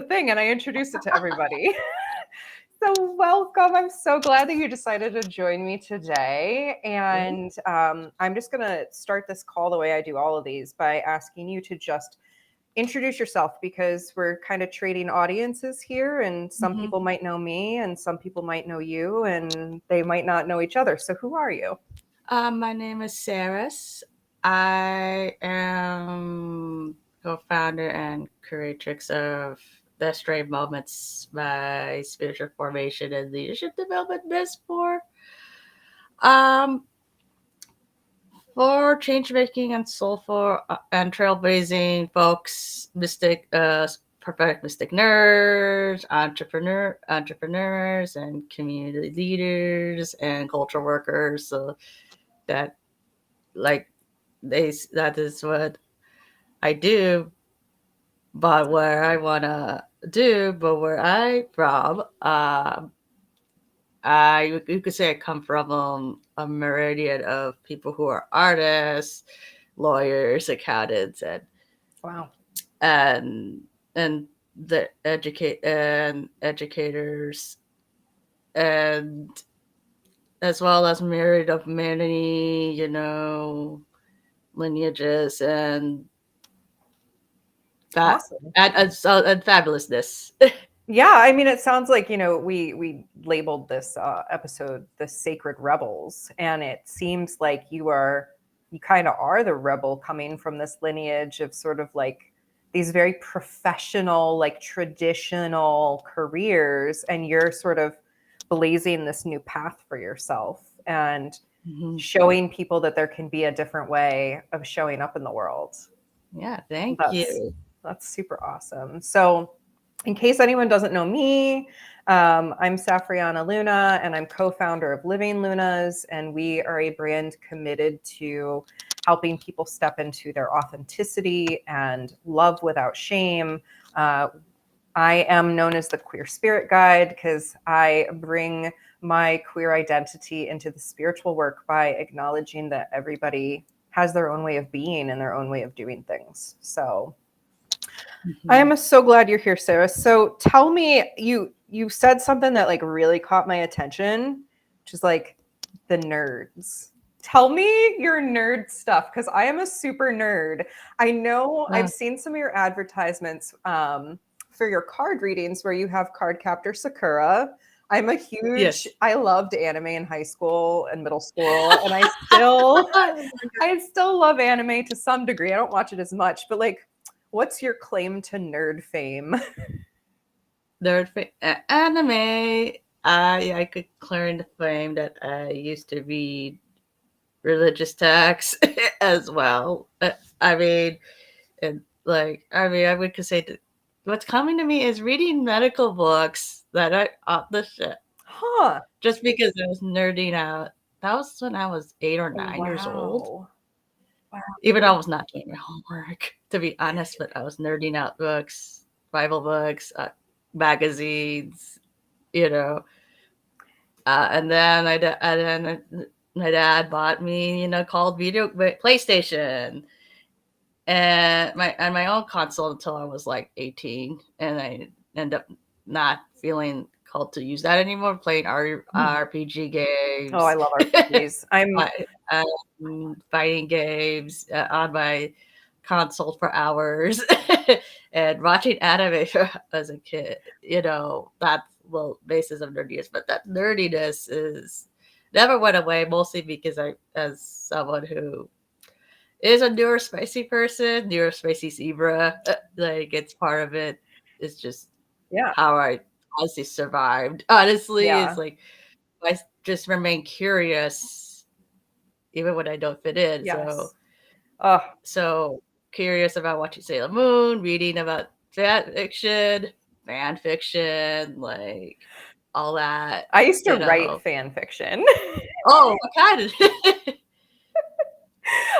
thing and I introduced it to everybody. So welcome. I'm so glad that you decided to join me today. And I'm just going to start this call the way I do all of these by asking you to just introduce yourself because we're kind of trading audiences here and some people might know me and some people might know you and they might not know each other. So who are you? My name is Xeres. I am co-founder and curatrix of the Stray Moments, my spiritual formation and leadership development business um for change making and soulful and trailblazing folks, prophetic mystic nerds, entrepreneurs, and community leaders and culture workers. So that like that is what I do, but where I wanna do, but where I from, I you could say I come from a meridian of people who are artists, lawyers, accountants, Wow. and and the educators, and as well as myriad of many, lineages and that Awesome. and fabulousness. Yeah, I mean, it sounds like we labeled this episode "The Sacred Rebels," and it seems like you kind of are the rebel coming from this lineage of sort of like these very professional, like traditional careers, and you're sort of blazing this new path for yourself and Mhm. showing people that there can be a different way of showing up in the world. Yeah, thank That's you. that's super awesome. So, in case anyone doesn't know me, I'm Safrianna Luna, and I'm co-founder of Living Lunas, and we are a brand committed to helping people step into their authenticity and love without shame. Uh, I am known as the queer spirit guide because I bring my queer identity into the spiritual work by acknowledging that everybody has their own way of being and their own way of doing things. So I Mhm. am so glad you're here, Sarah. So tell me, you said something that like really caught my attention, which is like the nerds. Tell me your nerd stuff because I am a super nerd. I know Uh, I've seen some of your advertisements for your card readings where you have card captor Sakura. I'm a huge, yes. I loved anime in high school and middle school, and I still love anime to some degree. I don't watch it as much, but like, what's your claim to nerd fame? Anime. I could claim the fame that I used to read religious texts as well. I mean, and I would could say that what's coming to me is reading medical books that I the shit Huh. just because I was nerding out. That was when I was 8 or 9 years old. Wow. Wow. Even though I was not doing my homework, to be honest, but I was nerding out books, Bible books, magazines, you know. And then my dad bought me, called PlayStation and my own console until I was like 18, and I ended up not feeling called to use that anymore. Playing RPG Oh, I games, love RPGs. I'm fi- fighting games on my console for hours, and watching anime as a kid. That's basis of nerdiness, but that nerdiness is never went away. Mostly because as someone who is a neurospicy person, neurospicy zebra. Like it's part of it. It's just yeah, how I honestly survived. Honestly, it's yeah. like I just remain curious even when I don't fit in. So Yes. Oh, so curious about watching Sailor Moon, reading about fan fiction, like all that. I used to You write know. fan fiction. Oh, what kind of?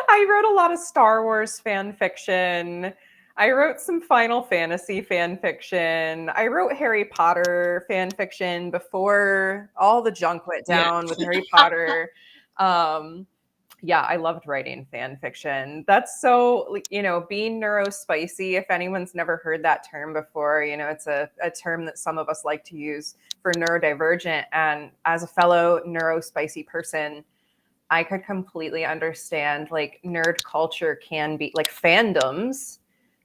I wrote a lot of Star Wars fan fiction. I wrote some Final Fantasy fan fiction. I wrote Harry Potter fan fiction before all the junk went Yeah. down with Harry Potter. Um, Yeah, I loved writing fan fiction. That's so, like, being neurospicy. If anyone's never heard that term before, it's a term that some of us like to use for neurodivergent. And as a fellow neurospicy person, I could completely understand, like, nerd culture can be like fandoms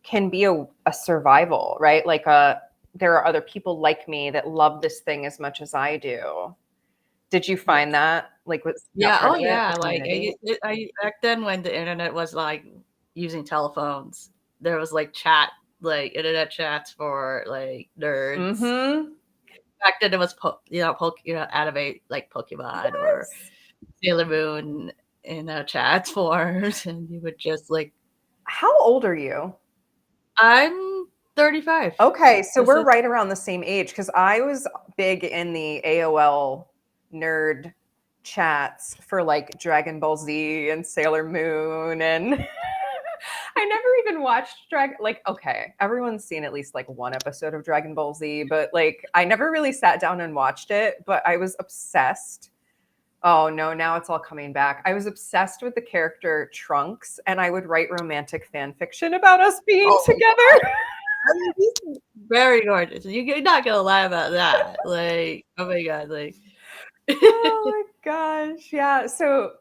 can be a survival, right? Like, there are other people like me that love this thing as much as I do. Did you find Yes. that, like, was that Yeah. part Oh, of it, the yeah. Like community? back then when the internet was like using telephones, there was like chat, like internet chats for like nerds. Mm-hmm. Back then it was anime like Pokemon or Yes. Sailor Moon in chat forms, and you would just like. How old are you? I'm 35. Okay, so This we're is right around the same age because I was big in the AOL nerd chats for like Dragon Ball Z and Sailor Moon, and I never even watched like, okay, everyone's seen at least like one episode of Dragon Ball Z, but like I never really sat down and watched it, but I was obsessed. Oh no, now it's all coming back. I was obsessed with the character Trunks, and I would write romantic fan fiction about us being oh my god. together. I mean, he's very gorgeous. You're not gonna lie about that. Like, oh my god, like. Oh my gosh. Yeah. So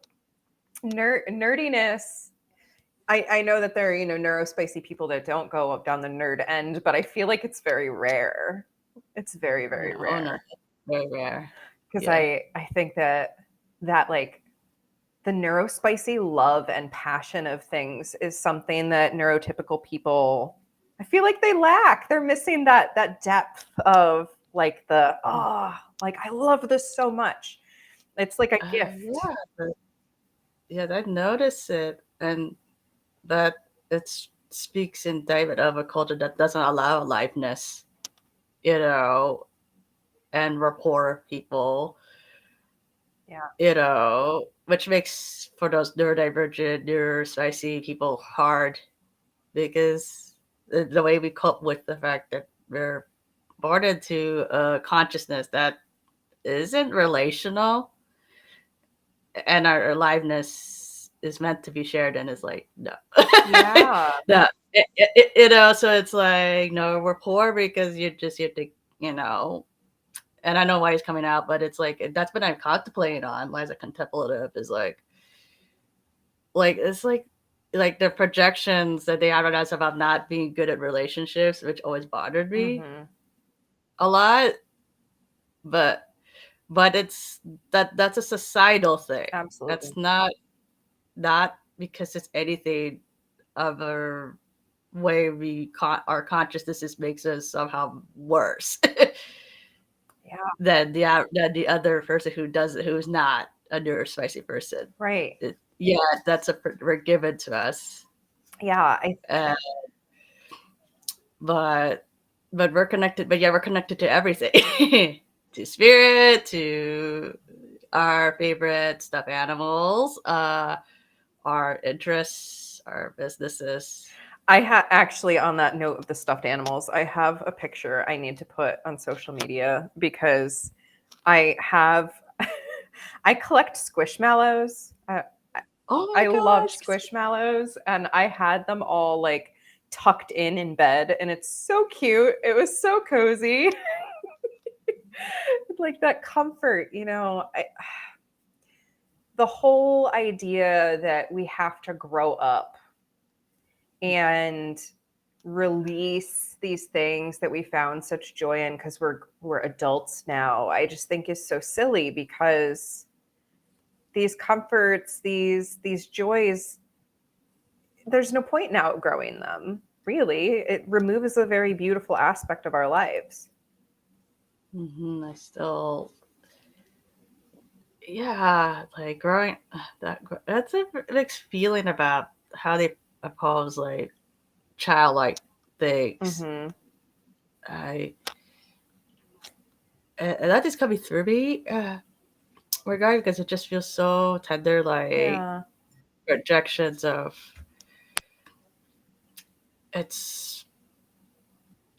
nerdiness. I know that there are, neurospicy people that don't go up down the nerd end, but I feel like it's very rare. It's very, very No, rare. very rare. Because Yeah. I think that like the neurospicy love and passion of things is something that neurotypical people, I feel like they lack. They're missing that depth of like like I love this so much. It's like a gift. Yeah, yeah, I notice it, and that it speaks indictment of a culture that doesn't allow aliveness, you know, and rapport of people, Yeah. which makes for those neurodivergent, neurospicy people hard because the way we cope with the fact that we're born into a consciousness that isn't relational and our aliveness is meant to be shared and is like no. Yeah. No, so it's like no, we're poor because you think, and I know why he's coming out, but it's like that's what I'm contemplating on as a contemplative is like it's like the projections that they have on us about not being good at relationships, which always bothered me Hmm. a lot, but it's that's a societal thing. That's Absolutely. not because it's anything other way our consciousness makes us somehow worse Yeah. than the other person who's not a neurospicy person. Right. Yeah, we're given to us, Yeah. uh, but we're connected. But yeah, we're connected to everything, to spirit, to our favorite stuffed animals, our interests, our businesses. Actually, on that note of the stuffed animals, I have a picture I need to put on social media because I have, I collect squishmallows. Oh my I love gosh! squishmallows, and I had them all like tucked in bed, and it's so cute. It was so cozy. Like that comfort, the whole idea that we have to grow up and release these things that we found such joy in because we're adults now, I just think is so silly because these comforts, these joys, there's no point in outgrowing them. Really, it removes a very beautiful aspect of our lives. I still, yeah, like growing that's a mixed feeling about how they oppose like childlike things. Hmm. I and that is coming through me, regarding because it just feels so tender, like Yeah. projections of it's.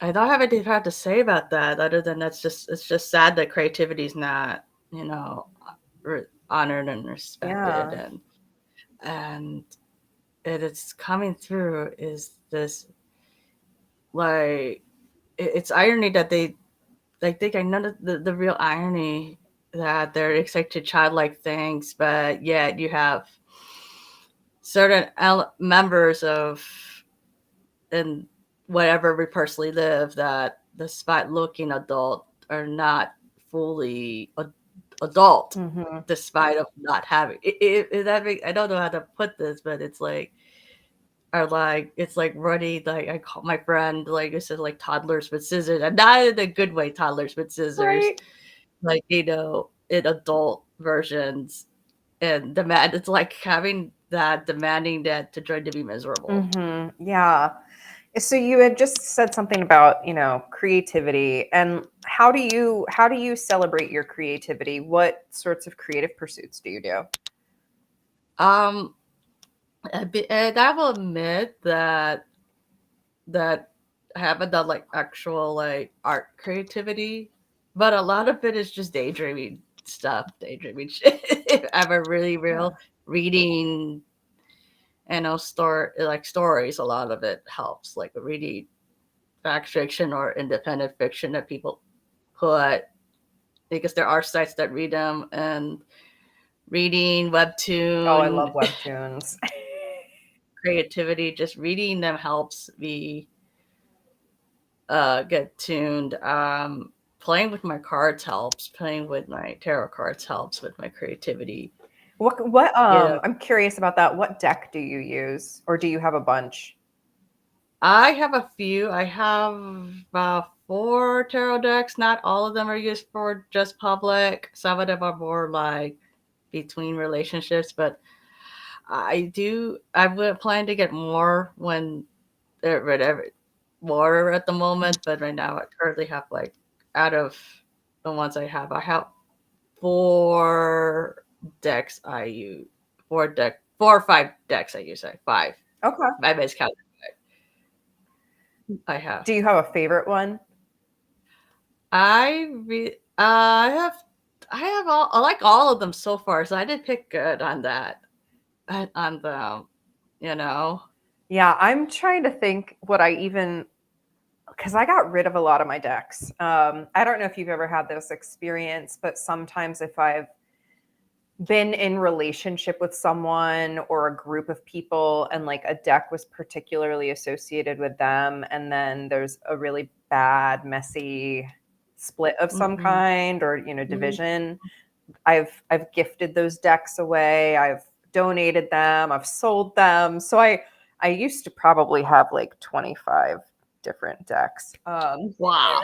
I don't have anything hard to say about that other than it's just sad that creativity is not honored and respected Yeah. and and it's coming through is this like it's irony that they like think I know the real irony that they're expected to childlike things, but yet you have certain members of and whatever we personally live that despite looking adult are not fully adult Mm-hmm. despite of not having that I don't know how to put this, but it's like are like it's like running like I call my friend like this is like toddlers with scissors and not in a good way toddlers with scissors Right. like in adult versions and demand it's like having that demanding that to try to be miserable. Mm-hmm. Yeah. So you had just said something about, creativity, and how do you celebrate your creativity? What sorts of creative pursuits do you do? um and I will admit that I haven't done like actual like art creativity, but a lot of it is just daydreaming stuff, daydreaming shit. I have a really Yeah. real reading and like stories. A lot of it helps, like reading fact fiction or independent fiction that people put because there are sites that read them and reading Oh, I love webtoon webtoons. creativity. Just reading them helps me get tuned. Playing with my cards helps. Playing with my tarot cards helps with my creativity. What You know, I'm curious about that. What deck do you use, or do you have a bunch? I have a few. I have about 4 tarot decks. Not all of them are used for just public. Some of them are more like between relationships, but I do. I would plan to get more when whatever more at the moment. But right now, I currently have like out of the ones I have 4 decks I use. 4 or 5 decks I use. Like five. Okay. My base count. I have. Do you have a favorite one? I have all. I like all of them so far. So I did pick good on that. On them, you know. Yeah, I'm trying to think what I even because I got rid of a lot of my decks. I don't know if you've ever had this experience, but sometimes if I've been in relationship with someone or a group of people and like a deck was particularly associated with them, and then there's a really bad messy split of some Mm-hmm. kind, or division, I've gifted those decks away, I've donated them, I've sold them. So I used to probably have like 25 different decks. Wow.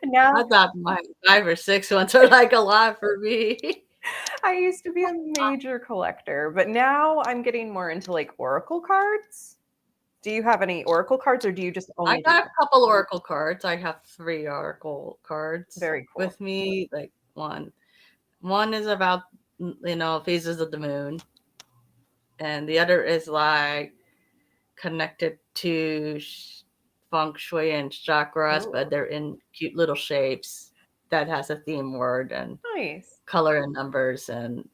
Now I thought my 5 or 6 ones are like a lot for me. I used to be a major collector, but now I'm getting more into like oracle cards. Do you have any oracle cards, or do you just I only do got a that? couple Oracle cards. I have 3 Oracle cards Very cool. with me. Like one is about phases of the moon, and the other is like connected to feng shui and chakras, but Oh, they're in cute little shapes that has a theme word and nice. color and numbers and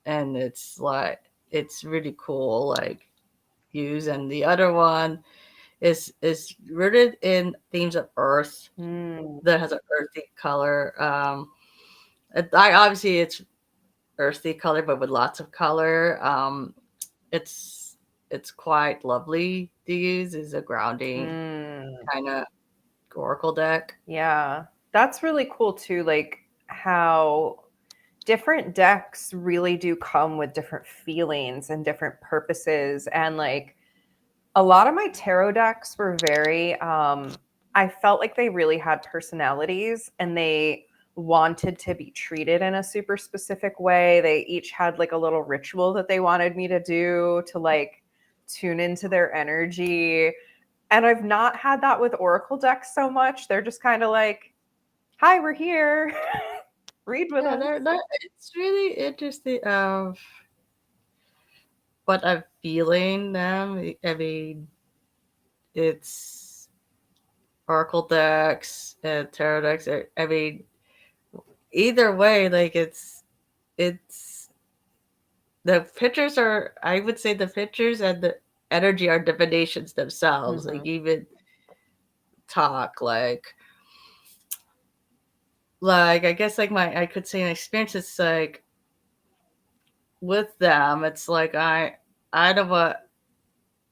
it's like it's really cool like use and the other one is rooted in themes of earth Mm, that has an earthy color. I obviously it's earthy color but with lots of color. It's it's quite lovely to use as a grounding mm. kind of oracle deck. Yeah, that's really cool too. Like how different decks really do come with different feelings and different purposes. And like a lot of my tarot decks were very, I felt like they really had personalities and they wanted to be treated in a super specific way. They each had like a little ritual that they wanted me to do to like tune into their energy. And I've not had that with Oracle decks so much. They're just kind of like, hi, we're here. Read with Yeah, us. it's really interesting of what I'm feeling them. I mean, it's oracle decks and tarot decks. I mean, either way, like it's the pictures are, I would say the pictures and the energy are divinations themselves. Like Mhm. even talk I guess like I could say an experience is like with them, it's like I don't want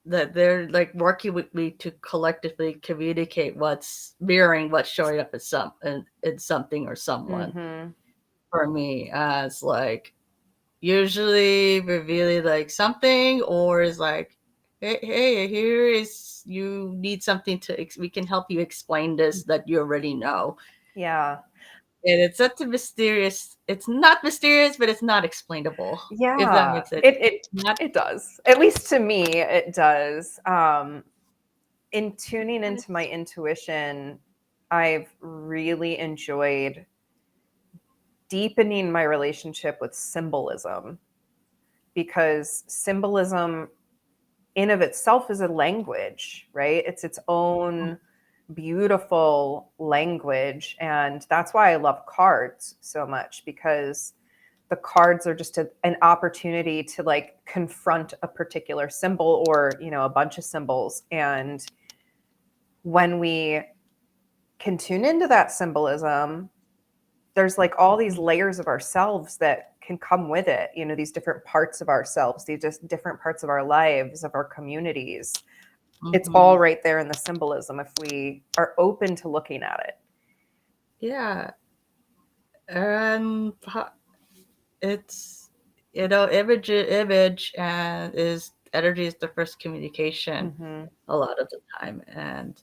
that they're like working with me to collectively communicate what's mirroring what's showing up in something or someone Mhm. for me as like usually revealing like something or is like hey, here is you need something we can help you explain this that you already know. Yeah. And it's such a mysterious, it's not mysterious but it's not explainable, if that Yeah. makes it It not. it does. At least to me, it does. In tuning into my intuition, I've really enjoyed deepening my relationship with symbolism because symbolism in of itself is a language, right? It's its own beautiful language. And that's why I love cards so much because the cards are just an opportunity to like confront a particular symbol or, a bunch of symbols. And when we can tune into that symbolism, there's like all these layers of ourselves that can come with it, these different parts of ourselves, these just different parts of our lives, of our communities. It's Mm-hmm. all right there in the symbolism if we are open to looking at it. Yeah, and it's image and is energy is the first communication Mm-hmm. a lot of the time, and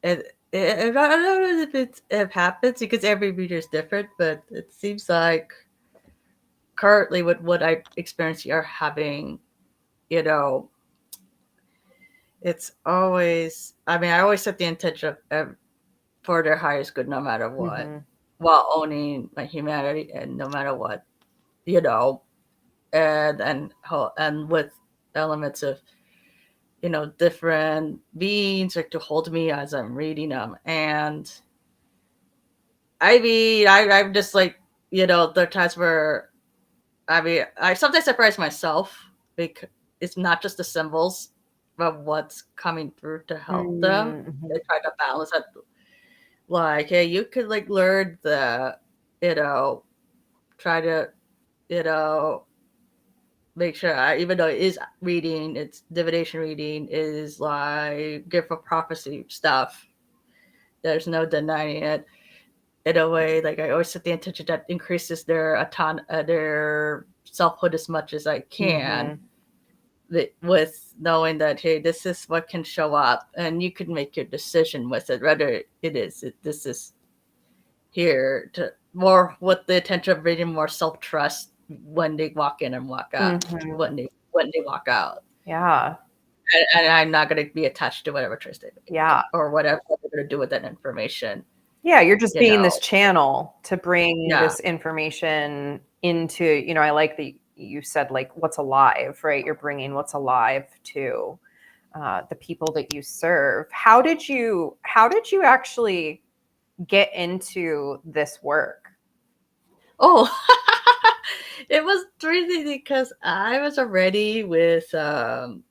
I don't know if it happens because every reader is different, but it seems like currently with what I experience you're having, you know, it's always, I mean, I always set the intention of for their highest good no matter what, Mm-hmm. while owning my humanity and no matter what, you know, and with elements of different beings like to hold me as I'm reading them. And I mean I'm just like, there are times where I mean I sometimes surprise myself because it's not just the symbols but what's coming through to help them. Mm-hmm. They try to balance that, like, hey, you could like learn the, you know try to, you know make sure even though it is reading, it's divination reading is like gift of prophecy stuff. There's no denying it. In a way, like I always set the intention that increases their selfhood as much as I can, Mm-hmm. with knowing that hey, this is what can show up, and you can make your decision with it. Whether this is here to more with the intention of bringing more self trust when they walk in and walk out, Mm-hmm. when they walk out. Yeah. And I'm not going to be attached to whatever choice they Yeah. make or whatever they're going to do with that information. Yeah, you're just You being know, this channel to bring yeah. this information into, I like that you said like what's alive, right? You're bringing what's alive to the people that you serve. How did you actually get into this work? Oh, it was crazy because I was already with the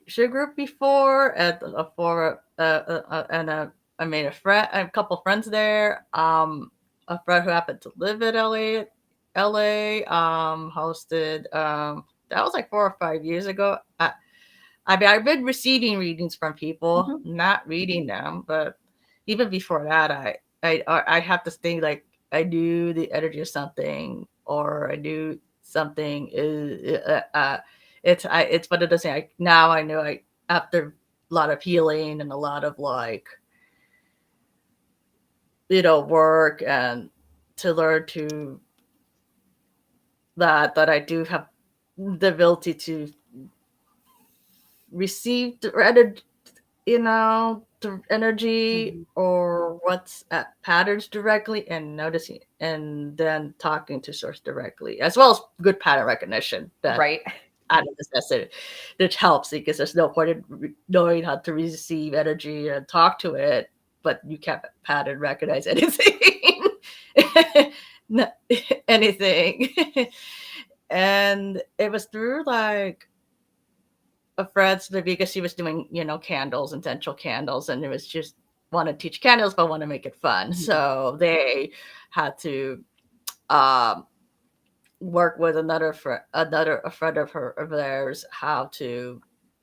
sugar group before at for and I made a couple friends there. A friend who happened to live in LA hosted that was like 4 or 5 years ago. I mean, I've been receiving readings from people, Mhm. not reading them, but even before that, I have to think like I knew the energy of something, or I knew something is. It's what it does. Now I know I after a lot of healing and a lot of like work and to learn to that I do have the ability to receive the energy Mhm. or what's at patterns directly and noticing and then talking to source directly, as well as good pattern recognition that Right. out of necessity, which helps because there's no point in knowing how to receive energy and talk to it, but you can't pattern recognize anything. anything. And it was through like a friend's, because she was doing, candles, essential candles, and it was just want to teach candles but want to make it fun. So they had to um work with a friend of theirs, how to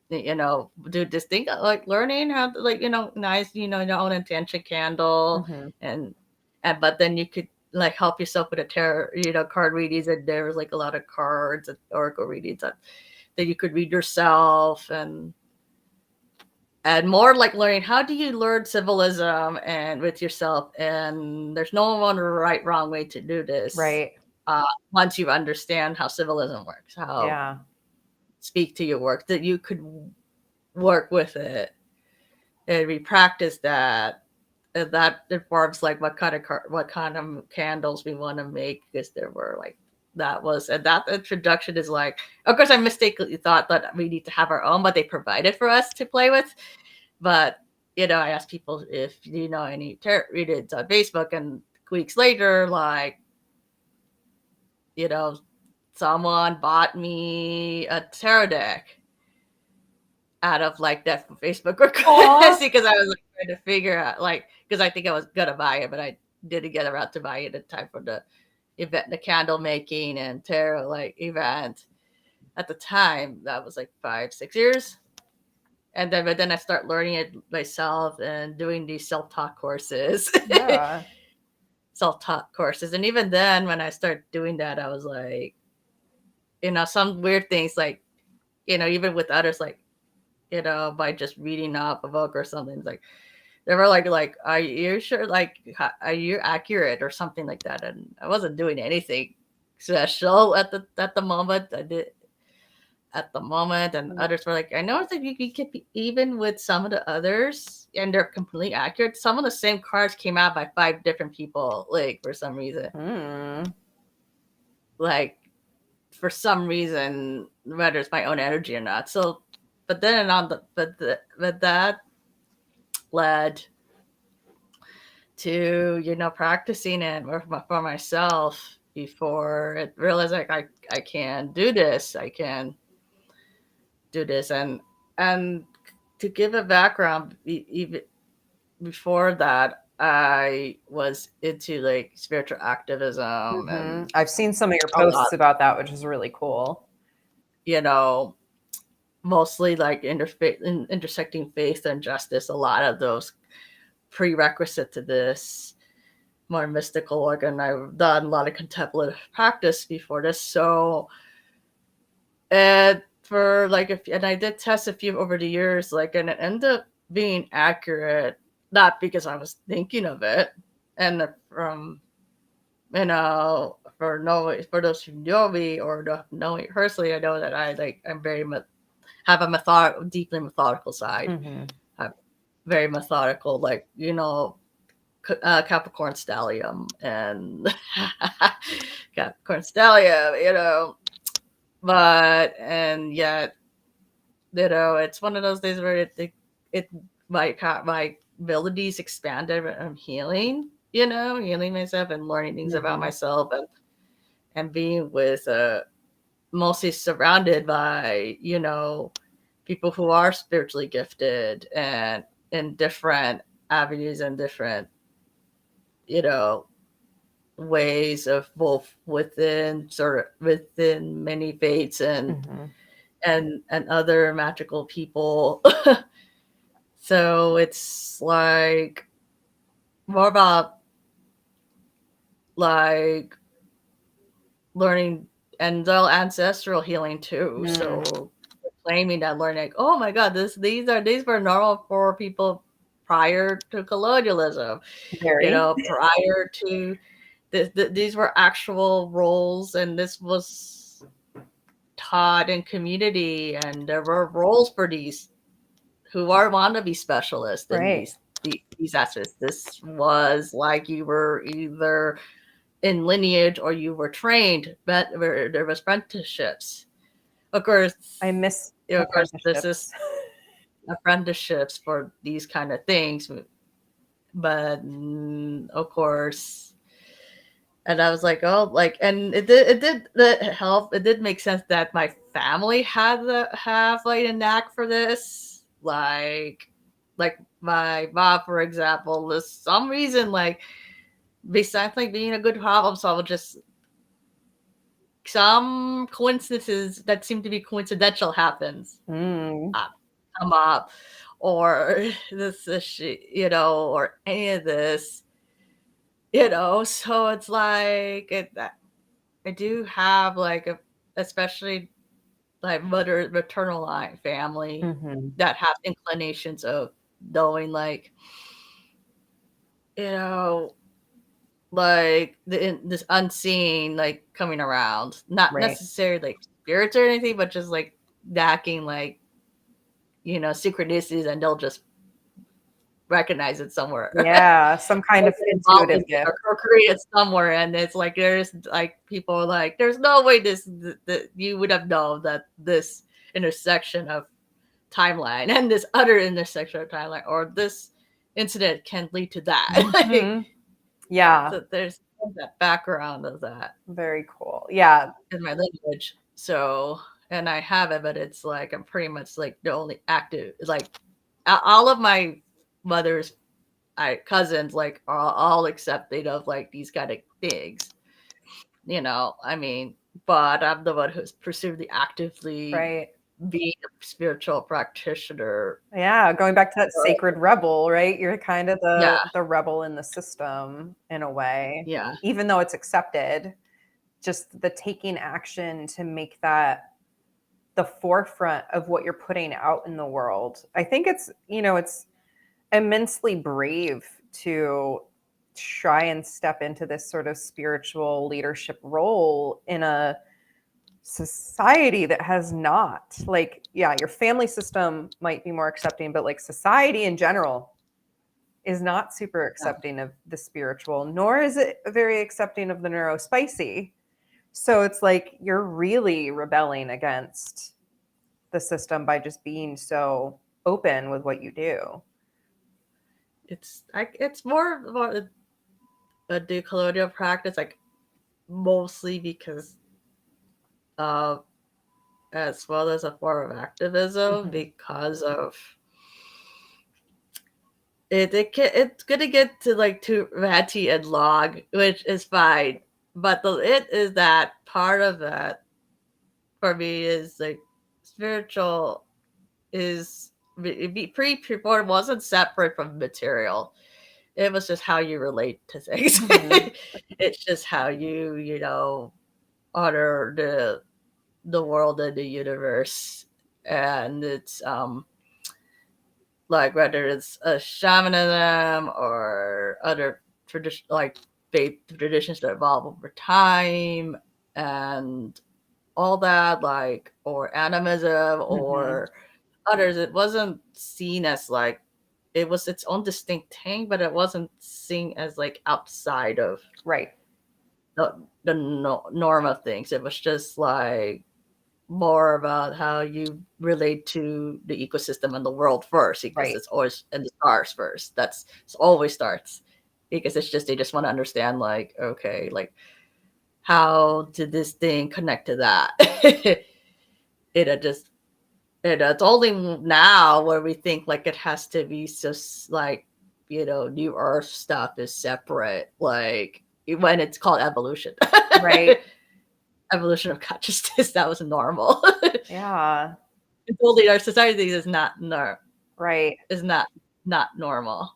do this thing, like learning how to, like, nice, your own intention candle. Mhm. And but then you could like help yourself with a tarot, card readings, and there was like a lot of cards and oracle readings that you could read yourself, and more like learning how do you learn symbolism and with yourself, and there's no one right wrong way to do this. Right. Once you understand how symbolism works, how Yeah. speak to your work, that you could work with it, and we practice that. And that informs like what kind of candles we want to make, because there were like that introduction is like, of course I mistakenly thought that we need to have our own, but they provided for us to play with. But I asked people if any tarot readings on Facebook, and weeks later, like, someone bought me a tarot deck out of like that Facebook request, because I was like trying to figure out, like, because I think I was gonna buy it, but I didn't get around to buying it in time for the event, the candle making and tarot like event. At the time, that was like 5-6 years. And then, but then I start learning it myself and doing these self-taught courses. Yeah. Self-taught courses. And even then, when I started doing that, I was like, some weird things, like, even with others, like, by just reading up a book or something, it's like, they were like, are you sure? Like, are you accurate or something like that? And I wasn't doing anything special at the moment. I did at the moment, and others were like, I noticed that you could be, even with some of the others, and they're completely accurate. Some of the same cards came out by 5 different people, like, for some reason. Like, for some reason, whether it's my own energy or not. So, but then but that led to practicing it for myself before it realized, like, I can do this. I can do this. And to give a background, even before that, I was into like spiritual activism, and I've seen some of your a lot, posts about that, which is really cool. Mostly like intersecting faith and justice. A lot of those prerequisite to this more mystical work, and I've done a lot of contemplative practice before this. So, and for like, and I did test a few over the years, like, and it ended up being accurate, not because I was thinking of it. And from, for those who know me or don't know me personally, I know that I'm very have a deeply methodical side. I'm very methodical, like, Capricorn stellium and Capricorn stellium, but, and yet, it's one of those days where my abilities expanded. I'm healing myself and learning things about myself, and being with mostly surrounded by people who are spiritually gifted and in different avenues and different ways of both within many faiths and other magical people. So it's like more about like learning and the ancestral healing too. So claiming that, learning like, oh my God, these were normal for people prior to colonialism. Prior to these were actual roles, and this was taught in community, and there were roles for these who want to be specialists in these aspects. This was like you were either in lineage or you were trained, but there was apprenticeships. Of course, I miss this is apprenticeships for these kind of things, but of course, And I was like, oh, like, and it did make sense that my family had have like a knack for this. Like my mom, for example, there's some reason, like, besides like being a good problem solver, just some coincidences that seem to be coincidental happens Mm, come up, or this, or any of this, So it's like I do have like especially like maternal line family hmm. that have inclinations of knowing, like, you know like this unseen, like, coming around, not Right. necessarily like spirits or anything, but just like lacking, like, synchronicities, and they'll just recognize it somewhere. Yeah, some kind Like of it intuitive involved gift. or created somewhere, and it's like there's like people are like, there's no way that you would have known that this intersection of timeline and this other intersection of timeline, or this incident can lead to that. Like, Hmm. Yeah, so there's that background of that very cool. Yeah, in my lineage. So, and I have it, but it's like I'm pretty much like the only active, like, all of my mother's cousins, like, are all accepting of like these kind of things. I mean, but I'm the one who's pursued actively right. being a spiritual practitioner. Yeah, going back to that Uh, sacred rebel, right? You're kind of yeah, the rebel in the system in a way, yeah, even though it's accepted. Just the taking action to make that the forefront of what you're putting out in the world. I think it's immensely brave to try and step into this sort of spiritual leadership role in a society that has not. Like, yeah, your family system might be more accepting, but like society in general is not super yeah. accepting of the spiritual, nor is it very accepting of the neurospicy. So it's like you're really rebelling against the system by just being so open with what you do. It's more about a decolonial practice, like, mostly because of, as well as a form of activism, Hmm. because of it's gonna get to like too ratty and long, which is fine. But it is that part of that for me is like spiritual is pre-preborn wasn't separate from material. It was just how you relate to things. Hmm. It's just how honor the world and the universe. And it's like whether it's a shamanism or other tradition, like faith traditions that evolve over time, and all that, like, or animism Hmm. or others. It wasn't seen as like, it was its own distinct thing, but it wasn't seen as like outside of Right. the norm of things. It was just like more about how you relate to the ecosystem and the world first, because Right. it's always, and the stars first. It always starts, because it's just, they just want to understand, like, okay, like, how did this thing connect to that? It just it's only now where we think like it has to be so, like, new earth stuff is separate, like when it's called evolution. Right. Evolution of consciousness, that was normal. Yeah. Totally, our society is not Right. is not normal.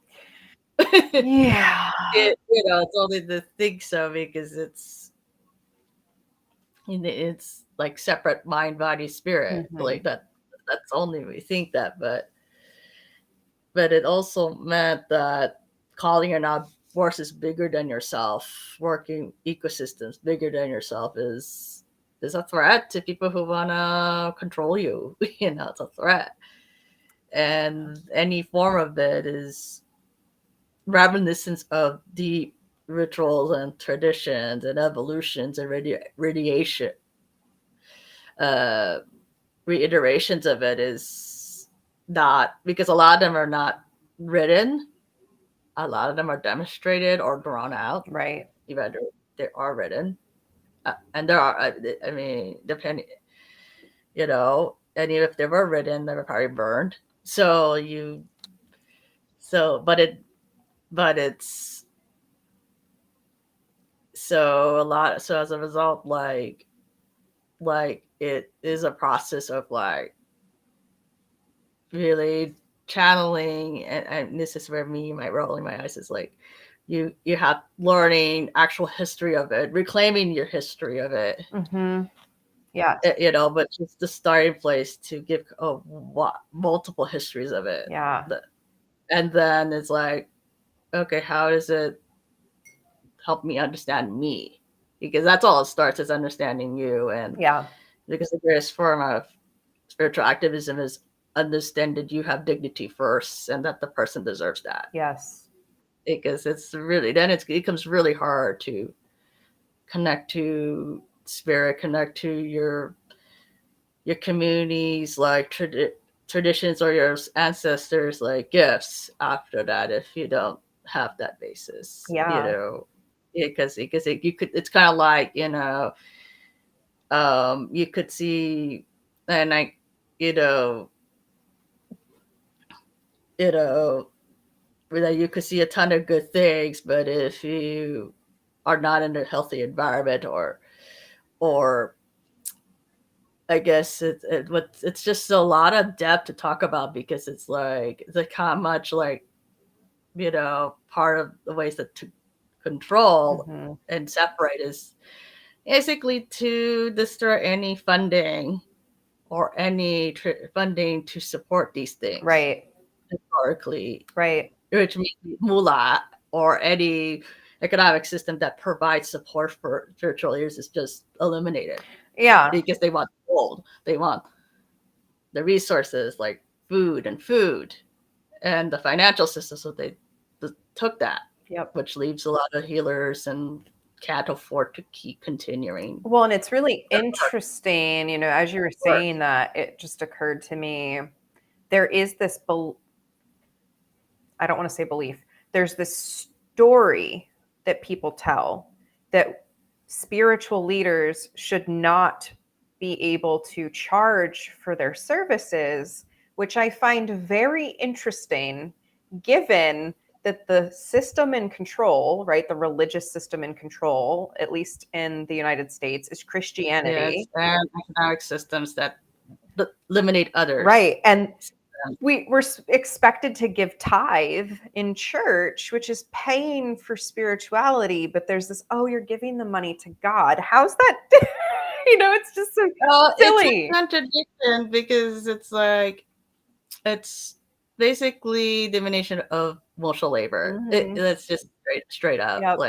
it, Yeah. it's only the think so, because it's like separate mind, body, spirit, Hmm. like that. That's only we think that, but it also meant that calling in out forces bigger than yourself, working ecosystems bigger than yourself, is a threat to people who want to control you. It's a threat, and any form of it is reminiscence of deep rituals and traditions and evolutions and radiation, uh, reiterations of it, is not, because a lot of them are not written. A lot of them are demonstrated or drawn out. Right. Either. they are written, and there are, I mean, depending, and even if they were written, they were probably burned. So but it's so a lot. So as a result, it is a process of really channeling, and this is where me, my rolling my eyes is you have learning actual history of it, reclaiming your history of it. Mm-hmm. Yeah. But just the starting place to give multiple histories of it. Yeah. And then it's okay, how does it help me understand me? Because that's all it starts, is understanding you. And yeah, because the greatest form of spiritual activism is understand that you have dignity first, and that the person deserves that. Yes. Because it's really, then it becomes really hard to connect to spirit, connect to your communities, traditions, or your ancestors, gifts after that, if you don't have that basis. Yeah. Because you could, it's kind of you could see, and that you could see a ton of good things, but if you are not in a healthy environment, or I guess it's just a lot of depth to talk about, because it's how much part of the ways that to control Mm-hmm. and separate is basically to destroy any funding, or any funding to support these things. Right. Historically. Right. Which means mullah, or any economic system that provides support for spiritual leaders, is just eliminated. Yeah. Because they want gold. They want the resources like food, and the financial system. So they took that. Yep. Which leaves a lot of healers and can't afford to keep continuing. Well, and it's really interesting, as you were saying that, it just occurred to me, there is this, I don't want to say belief, there's this story that people tell that spiritual leaders should not be able to charge for their services, which I find very interesting, given that the system in control, right, the religious system in control, at least in the United States, is Christianity. Yes, and economic systems that eliminate others. Right. And we're expected to give tithe in church, which is paying for spirituality, but there's this, oh, you're giving the money to God. How's that? It's just so silly. It's a contradiction, because it's basically diminution of emotional labor. Mm-hmm. That's just straight up. Yep.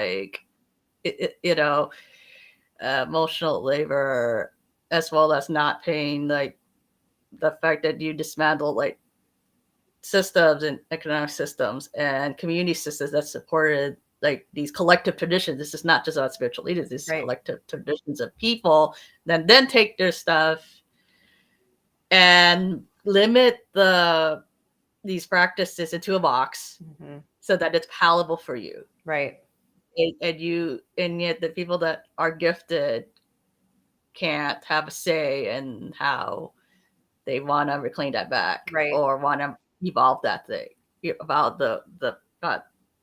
Emotional labor, as well as not paying, the fact that you dismantle systems and economic systems and community systems that supported these collective traditions. This is not just about spiritual leaders. This is collective traditions of people that then take their stuff and limit these practices into a box, mm-hmm. so that it's palatable for you. Right. And yet the people that are gifted can't have a say in how they want to reclaim that back, right, or want to evolve that thing, about the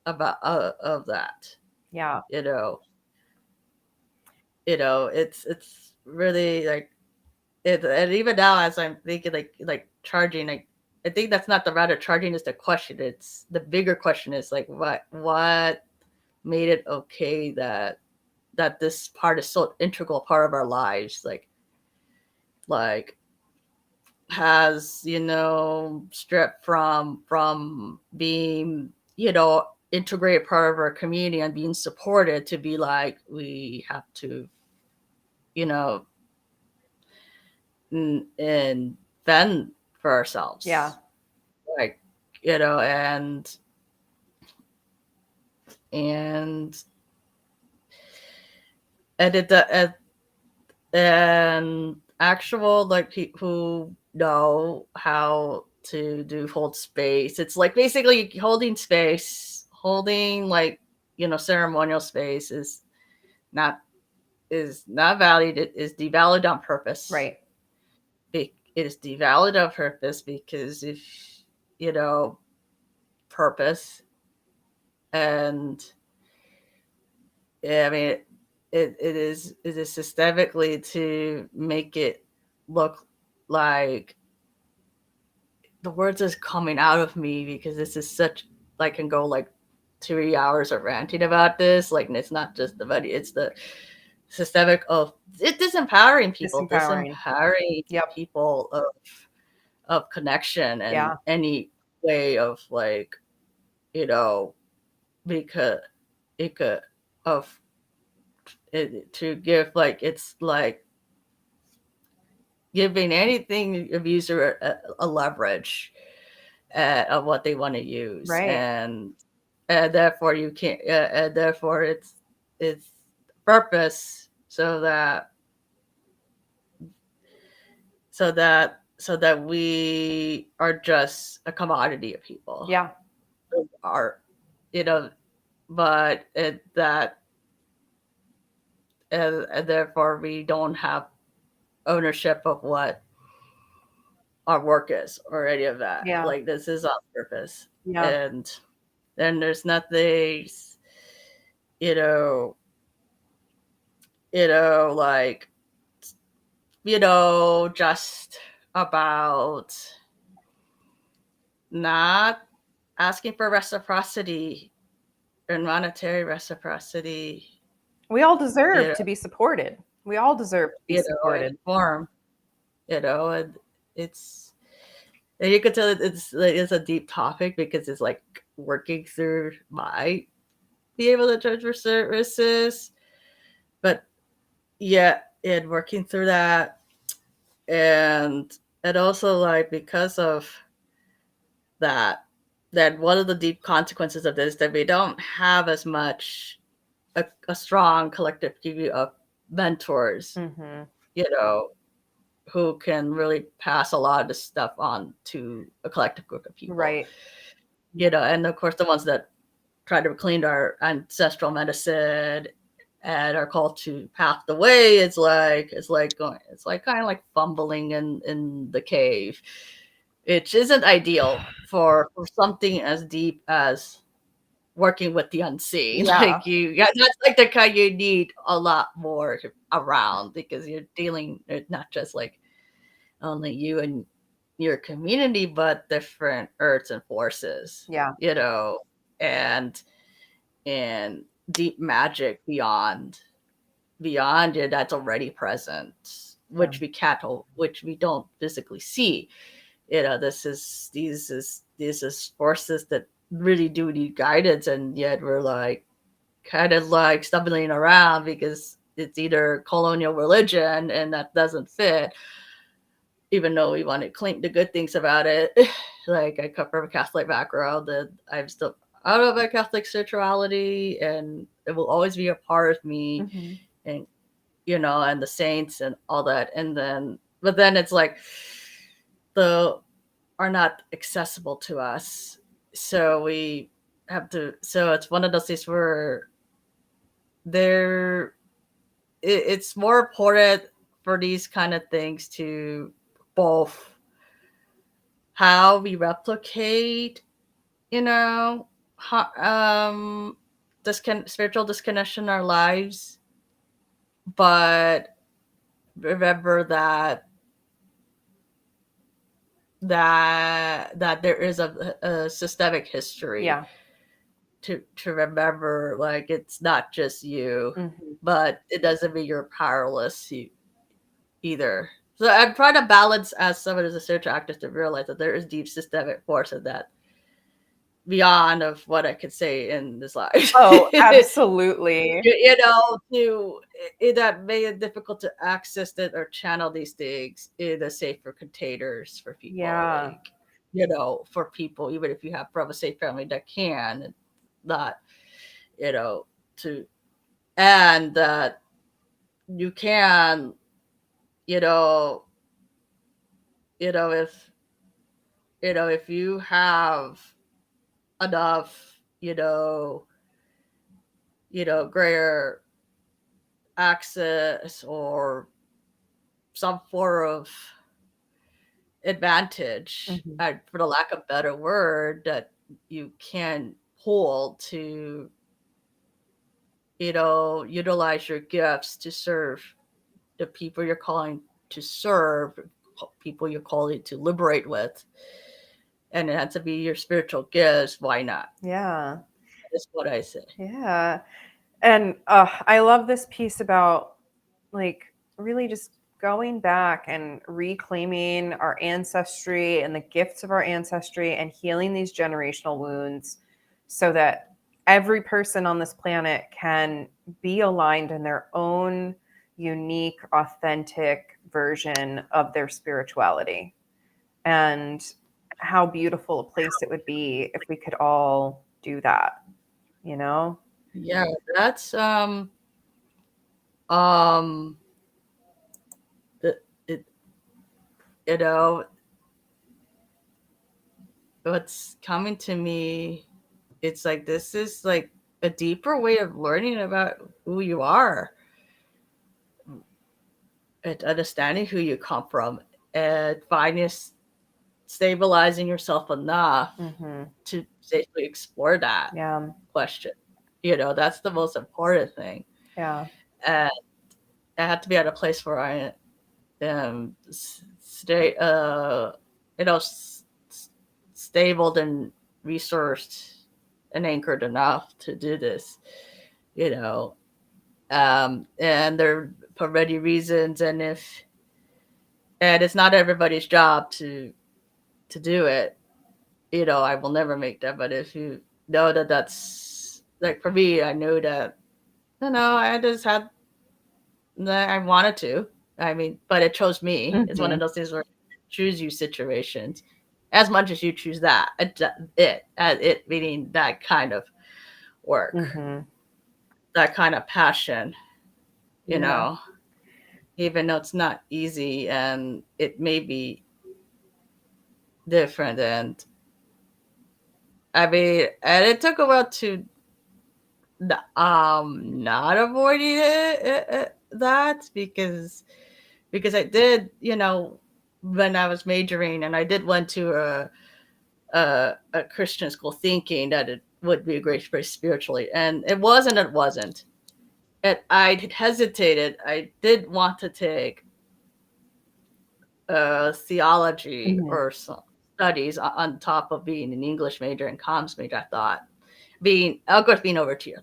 of that. Yeah. It's really and even now, as I'm thinking, charging, I think that's not the route of charging is the question. It's the bigger question is what made it okay that this part is so integral part of our lives, has stripped from being integrated part of our community and being supported, to be we have to and fend for ourselves. Yeah. And and actual who know how to hold space. It's basically holding space, holding ceremonial space is not is not valued. It is devalued on purpose. Right. It is devalued on purpose because if purpose, and yeah, I mean it is systemically to make it look like the words is coming out of me because this is such I can go like 3 hours of ranting about this. Like it's not just the money, it's the systemic of it disempowering people, disempowering Yep. people of connection and any way of like, because it could of it to give like it's like giving anything abuser a leverage of what they want to use, Right. and therefore you can't and therefore it's purpose so that we are just a commodity of people. Yeah. Are but that and therefore we don't have ownership of what our work is or any of that. Yeah. Like this is on purpose. Yeah. And then there's nothing, you know, like, just about not asking for reciprocity and monetary reciprocity. We all deserve to be supported. We all deserve to be supported. Form, and it's, and you could tell it's a deep topic because it's like working through my be able to charge for services, but yeah, and working through that, and also like because of that one of the deep consequences of this that we don't have as much a strong collective view of mentors, who can really pass a lot of this stuff on to a collective group of people. Right. And of course the ones that try to clean our ancestral medicine and are called to path the way, it's like kind of like fumbling in the cave, which isn't ideal for something as deep as working with the unseen. Yeah. That's like the kind you need a lot more around, because you're dealing with not just like only you and your community, but different earths and forces. Yeah. And deep magic beyond it that's already present, which we can't, which we don't physically see. These is forces that really do need guidance, and yet we're like kind of like stumbling around because it's either colonial religion and that doesn't fit, even though we want to claim the good things about it. Like I come from a Catholic background, and I'm still out of my Catholic spirituality, and it will always be a part of me. Mm-hmm. And and the saints and all that, and then but then it's like are not accessible to us, so we have to. So it's one of those things where it's more important for these kind of things to both how we replicate, spiritual disconnection in our lives, but remember that there is a systemic history. Yeah. To remember, like it's not just you, Mm-hmm. but it doesn't mean you're powerless either. So I'm trying to balance as someone as a spiritual activist to realize that there is deep systemic force in that beyond of what I could say in this life. Oh, absolutely. That made it difficult to access it or channel these things in a safer containers for people. Yeah. Like, for people, even if you have from a safe family that can, not, to, and that you can, if you have enough, grayer access or some form of advantage, Mm-hmm. for the lack of a better word, that you can pull to, utilize your gifts to serve the people you're calling to serve, people you're calling to liberate with, and it has to be your spiritual gifts. Why not? Yeah. That's what I say. Yeah. And I love this piece about like really just going back and reclaiming our ancestry and the gifts of our ancestry and healing these generational wounds so that every person on this planet can be aligned in their own unique, authentic version of their spirituality. And how beautiful a place it would be if we could all do that, you know? Yeah, that's um the it you know what's coming to me, it's like this is like a deeper way of learning about who you are and understanding who you come from, and finding stabilizing yourself enough Mm-hmm. to safely explore that Yeah. question. That's the most important thing. Yeah. And I have to be at a place where I am stay stable and resourced and anchored enough to do this, you know and there are for many reasons, and it's not everybody's job to do it. I will never make that, but if you know that that's like, for me, I know that, I just had that I wanted to. I mean, but it chose me. It's one Mm-hmm. of those things where choose you situations as much as you choose that. It meaning that kind of work, Mm-hmm. that kind of passion, you Yeah. know, even though it's not easy and it may be different. And I mean, and it took a while to not avoiding that, because I did, when I was majoring, and I did went to a Christian school thinking that it would be a great space spiritually, and it wasn't. It wasn't. And I hesitated. I did want to take theology Mm-hmm. or some studies on top of being an English major and comms major. I thought being over tier,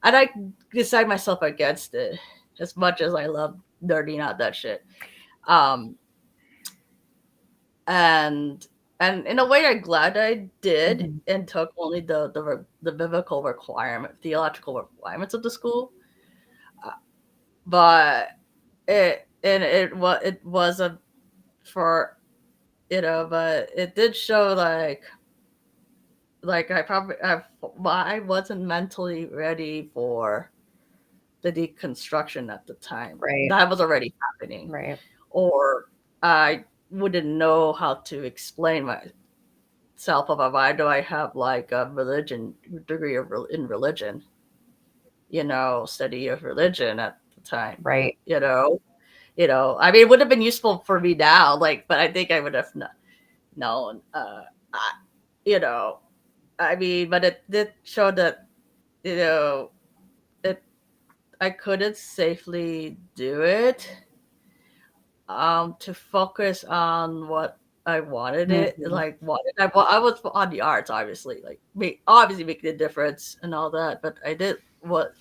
and I decided myself against it, as much as I love nerding out that shit. Um, and and in a way, I'm glad I did Mm-hmm. and took only the biblical theological requirements of the school. Uh, but it wasn't for, but it did show like I wasn't mentally ready for the deconstruction at the time. Right. That was already happening, Right. or I wouldn't know how to explain myself about why do I have like a religion degree in religion, study of religion at the time, Right. you know, I mean, it would have been useful for me now, like, but I think I would have known, I, you know, I mean, but it did show that, you know, it I couldn't safely do it, to focus on what I wanted it Mm-hmm. like wanted. I was on the arts, obviously, like obviously making a difference and all that, but I did what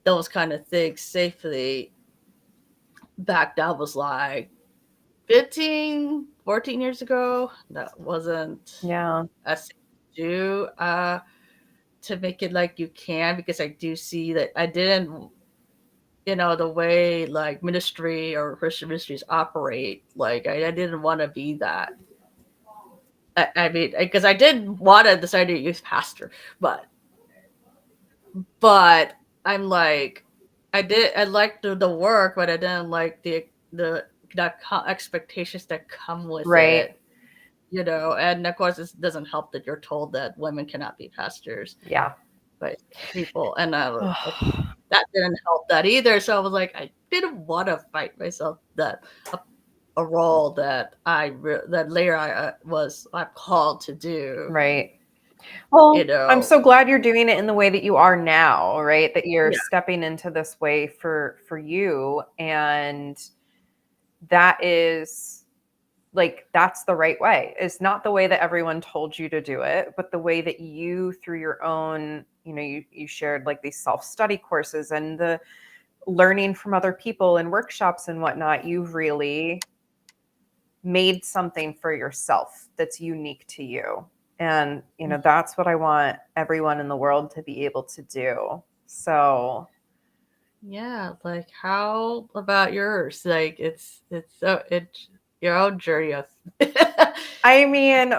those kind of things safely back. That was like 15, 14 years ago. That wasn't Yeah. as safe to do, to make it like you can, because I do see that I didn't, the way like ministry or Christian ministries operate. Like I didn't want to be that. I mean, because I did want to decide to be a youth pastor, but I'm like, I liked the work, but I didn't like the expectations that come with Right. it. And of course, it doesn't help that you're told that women cannot be pastors Yeah. by people, and that didn't help that either. So I was like, I didn't want to fight myself that a role that that later I'm called to do. Right. You Well, I'm know, so glad you're doing it in the way that you are now, right? That you're yeah, stepping into this way for you, and that is like that's the right way. It's not the way that everyone told you to do it, but the way that you through your own, you shared like these self-study courses and the learning from other people and workshops and whatnot, you've really made something for yourself that's unique to you. And, that's what I want everyone in the world to be able to do. So, yeah. Like, how about yours? Like, it's your own journey of. I mean,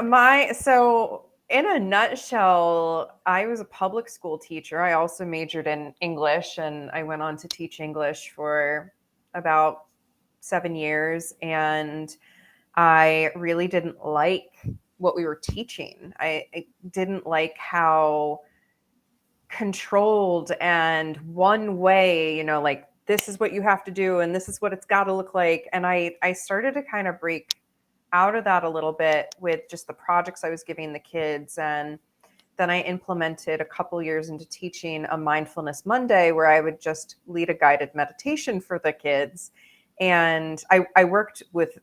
so in a nutshell, I was a public school teacher. I also majored in English and I went on to teach English for about 7 years. And I really didn't like what we were teaching. I didn't like how controlled and one way, like this is what you have to do and this is what it's got to look like. And I started to kind of break out of that a little bit with just the projects I was giving the kids. And then I implemented a couple years into teaching a mindfulness Monday where I would just lead a guided meditation for the kids. And I worked with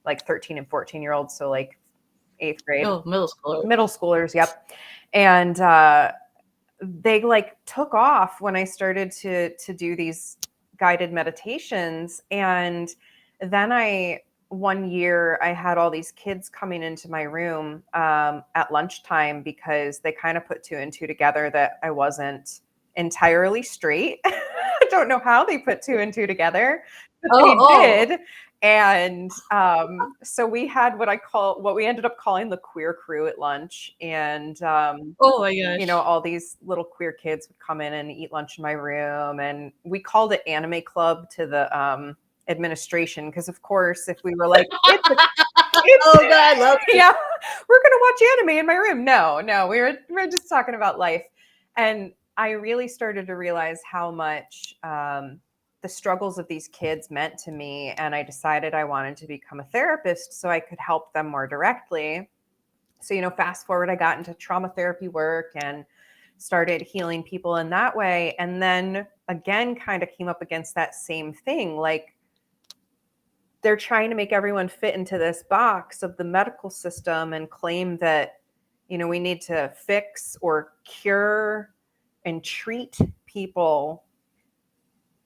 like 13 and 14-year-olds, so like eighth grade, Oh, middle schooler. middle schoolers, yep. And they like took off when I started to do these guided meditations. And then one year I had all these kids coming into my room at lunchtime because they kind of put two and two together that I wasn't entirely straight. I don't know how they put two and two together, but Oh, they oh, did. And so we had what we ended up calling the queer crew at lunch. And oh my gosh. all these little queer kids would come in and eat lunch in my room. And we called it Anime Club to the administration. Because, of course, if we were like, it's Oh god, I love it. yeah, we're going to watch anime in my room. No, we were just talking about life. And I really started to realize how much the struggles of these kids meant to me. And I decided I wanted to become a therapist so I could help them more directly. So, fast forward, I got into trauma therapy work and started healing people in that way. And then again, kind of came up against that same thing. Like they're trying to make everyone fit into this box of the medical system and claim that, we need to fix or cure and treat people.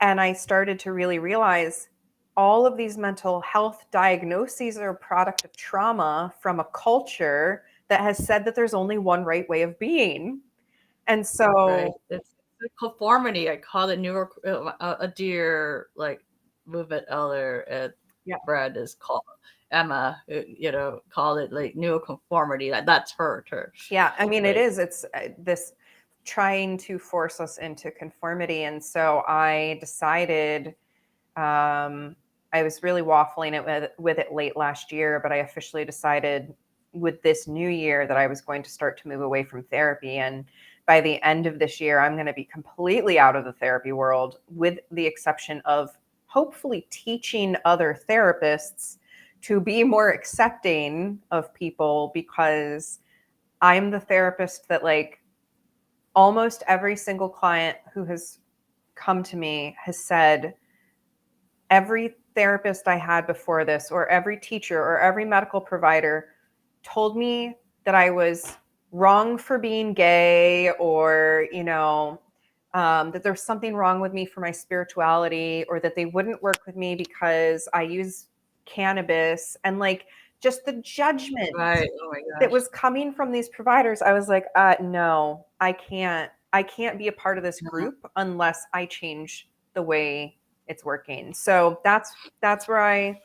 And I started to really realize all of these mental health diagnoses are a product of trauma from a culture that has said that there's only one right way of being. And Right. so, It's the conformity. I call it newer a dear like movement elder and yeah, Brad is called Emma. Called it like newer conformity. That's her term. yeah, I mean, it Like, is. It's this trying to force us into conformity. And so I decided, I was really waffling it with it late last year, but I officially decided with this new year that I was going to start to move away from therapy. And by the end of this year, I'm going to be completely out of the therapy world, with the exception of hopefully teaching other therapists to be more accepting of people, because I'm the therapist that like almost every single client who has come to me has said, every therapist I had before this, or every teacher, or every medical provider told me that I was wrong for being gay, or, that there's something wrong with me for my spirituality, or that they wouldn't work with me because I use cannabis. And like just the judgment right. Oh my that gosh. was coming from these providers, I was like, no, I can't be a part of this No. group unless I change the way it's working. So that's where I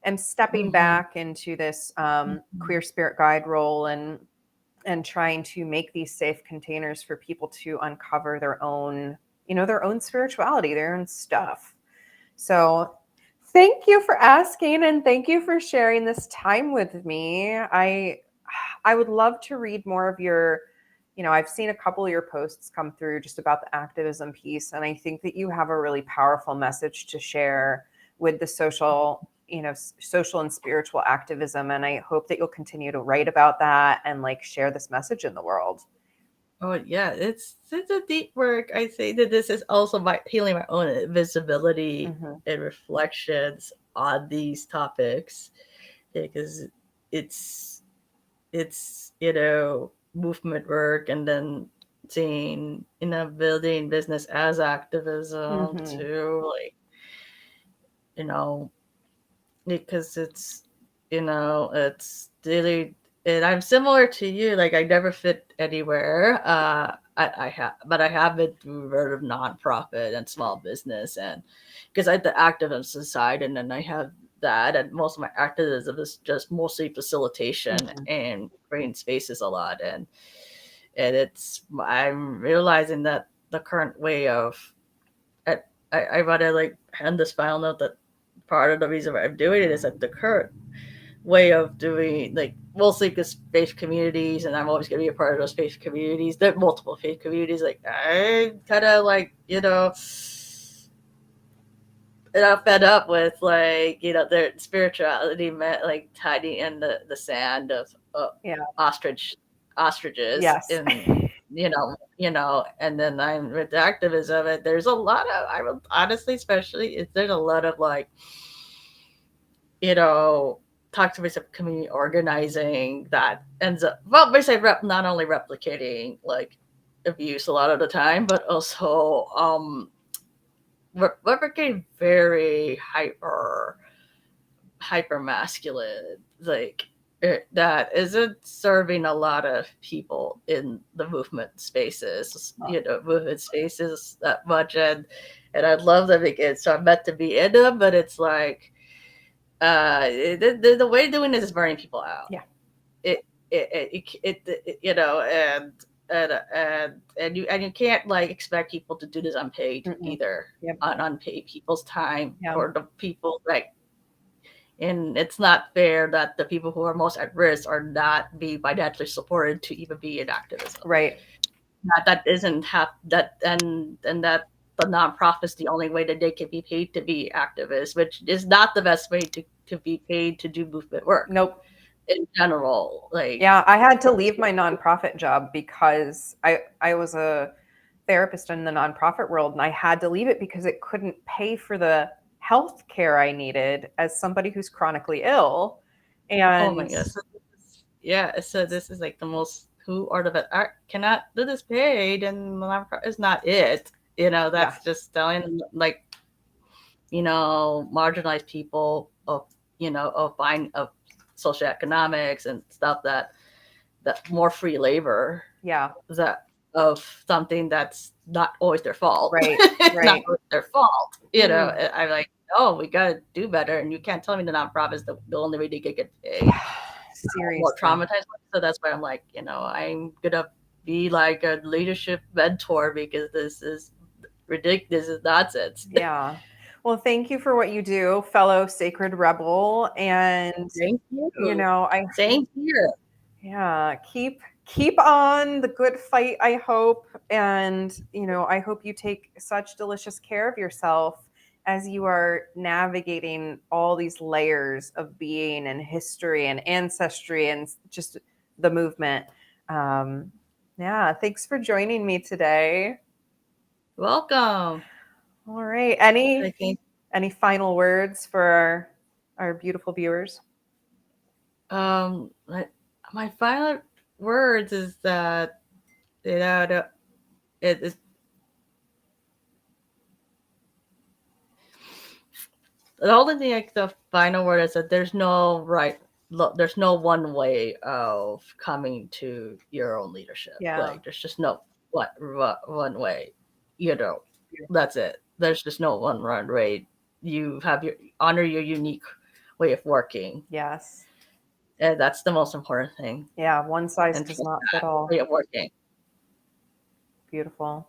am stepping Mm-hmm. back into this Mm-hmm. queer spirit guide role, and trying to make these safe containers for people to uncover their own, their own spirituality, their own stuff. So thank you for asking, and thank you for sharing this time with me. I would love to read more of your, I've seen a couple of your posts come through just about the activism piece. And I think that you have a really powerful message to share with the social and spiritual activism. And I hope that you'll continue to write about that and like share this message in the world. Oh yeah, it's a deep work. I say that this is also my healing my own visibility Mm-hmm. and reflections on these topics, because it's movement work, and then seeing building business as activism Mm-hmm. too, like you know because it's really, and I'm similar to you. Like I never fit anywhere. I have, but I have been through a lot of nonprofit and small business, and because I had the activism side, and then I have that, and most of my activism is just mostly facilitation Mm-hmm. and creating spaces a lot, and I'm realizing that the current way of I want to like hand this final note that part of the reason why I'm doing it is that the current way of doing, like, mostly because faith communities, and I'm always going to be a part of those faith communities. There are multiple faith communities. Like I kind of like fed up with like their spirituality meant like hiding in the sand of Yeah. ostriches, Yes. and and then I'm with the activism, and there's a lot of, I would honestly, especially if there's a lot of like you know toxic waste of community organizing that ends up, well, basically not only replicating like abuse a lot of the time, but also we're getting very hyper masculine, like that isn't serving a lot of people in the movement spaces that much, and I love them again, so I'm meant to be in them, but it's like the way of doing this is burning people out. Yeah. And you can't like expect people to do this unpaid Mm-mm. either, Yep. on unpaid people's time, Yeah. or the people like, and it's not fair that the people who are most at risk are not being financially supported to even be in activism. Right. That isn't have that, and that the nonprofit's the only way that they can be paid to be activists, which is not the best way to be paid to do movement work Nope. in general. Like, Yeah, I had to leave my nonprofit job because I was a therapist in the nonprofit world, and I had to leave it because it couldn't pay for the health care I needed as somebody who's chronically ill. oh my And gosh, so this is like the most, who are the best cannot do this paid, and the nonprofit is not it. yeah, That's just telling like marginalized people of of socioeconomics and stuff, that more free labor, yeah, that of something that's not always their fault. right, It's not right. always their fault. Mm. I'm like, oh, we gotta do better, and you can't tell me the nonprofit is the only way they could get paid. More Seriously. traumatized. So that's why I'm like, I'm gonna be like a leadership mentor, because this is ridiculous. This is nonsense. Yeah. Well, thank you for what you do, fellow sacred rebel. And Thank you. I Same here. yeah, keep on the good fight, I hope. And I hope you take such delicious care of yourself as you are navigating all these layers of being and history and ancestry and just the movement. Yeah, thanks for joining me today. Welcome. All right. I think Any final words for our beautiful viewers? my final words is that it is the only thing, like the final word is that there's no one way of coming to your own leadership. Yeah. Like there's just no one way. You know, that's it. There's just no one way. You have honor your unique way of working, Yes. and that's the most important thing. Yeah. One size And does trust not fit that all. way of working. Beautiful.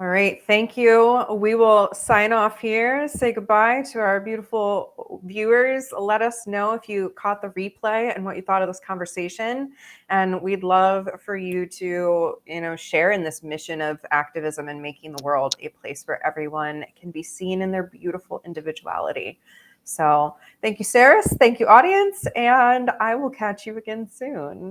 All right, thank you. We will sign off here, say goodbye to our beautiful viewers. Let us know if you caught the replay and what you thought of this conversation. And we'd love for you to, share in this mission of activism and making the world a place where everyone can be seen in their beautiful individuality. So thank you, Xeres. Thank you, audience. And I will catch you again soon.